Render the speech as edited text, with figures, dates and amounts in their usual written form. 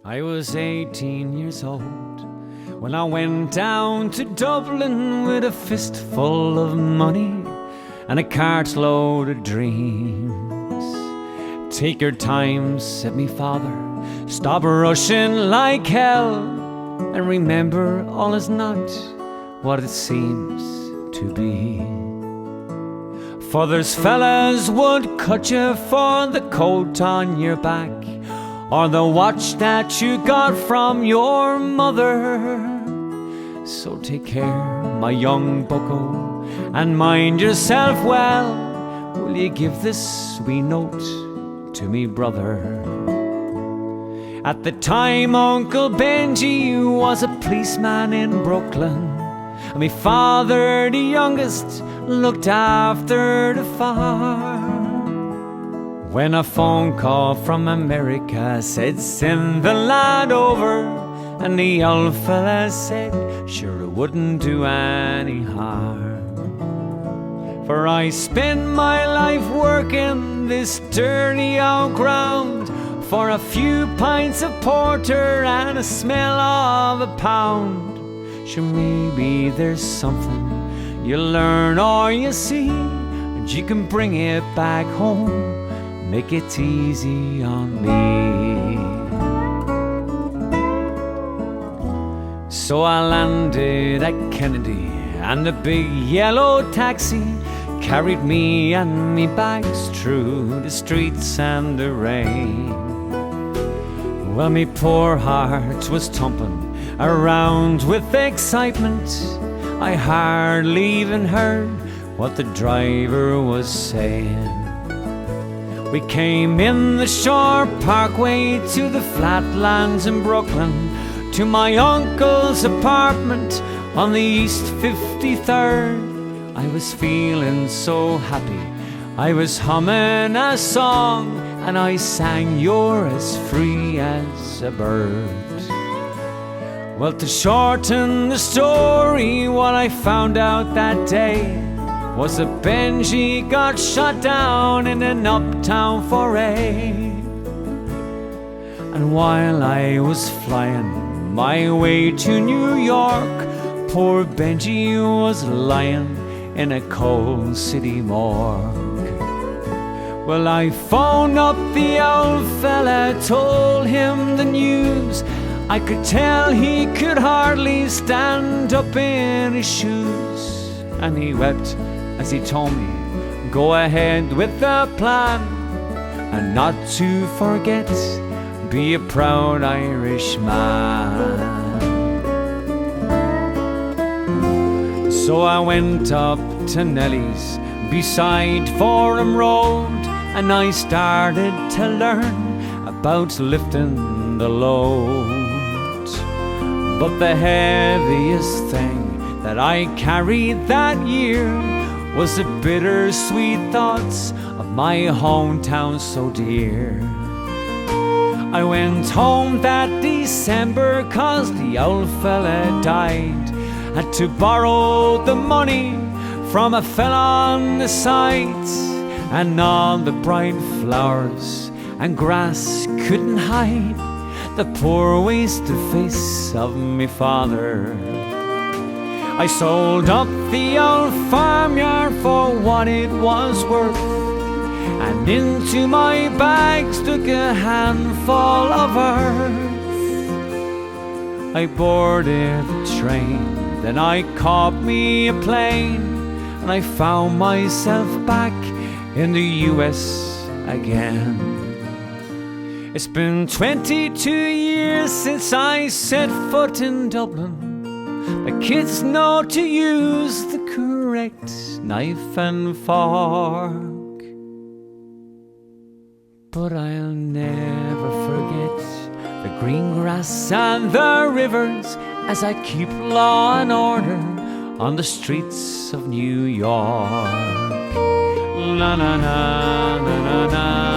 I was 18 years old when I went down to Dublin with a fistful of money and a cartload of dreams. Take your time, said me father, stop rushing like hell, and remember all is not what it seems to be. For there's fellas would cut you for the coat on your back, or the watch that you got from your mother. So take care, my young bucko, and mind yourself well. Will you give this wee note to me brother? At the time Uncle Benji was a policeman in Brooklyn, and me father, the youngest, looked after the farm. When a phone call from America said send the lad over, and the old fella said sure it wouldn't do any harm. For I spent my life working this dirty old ground for a few pints of porter and a smell of a pound. Sure, maybe there's something you learn or you see, and you can bring it back home. Make it easy on me. So I landed at Kennedy, and the big yellow taxi carried me and me bags through the streets and the rain. Well, me poor heart was thumping around with excitement. I hardly even heard what the driver was saying. We came in the Shore Parkway to the flatlands in Brooklyn, to my uncle's apartment on the East 53rd. I was feeling so happy, I was humming a song, and I sang "You're as free as a bird." Well, to shorten the story, what I found out that day was that Benji got shot down in an uptown foray. And while I was flying my way to New York, poor Benji was lying in a cold city morgue. Well, I phoned up the old fella, told him the news. I could tell he could hardly stand up in his shoes, and he wept as he told me, go ahead with the plan, and not to forget, be a proud Irishman. So I went up to Nellie's beside Forum Road, and I started to learn about lifting the load. But the heaviest thing that I carried that year was the bittersweet thoughts of my hometown so dear. I went home that December 'cause the old fella died. Had to borrow the money from a fella on the side, and all the bright flowers and grass couldn't hide the poor wasted face of me father. I sold up the old farmyard for what it was worth, and into my bag stuck a handful of earth. I boarded the train, then I caught me a plane, and I found myself back in the US again. It's been 22 years since I set foot in Dublin. The kids know to use the correct knife and fork, but I'll never forget the green grass and the rivers as I keep law and order on the streets of New York. La na na na na na.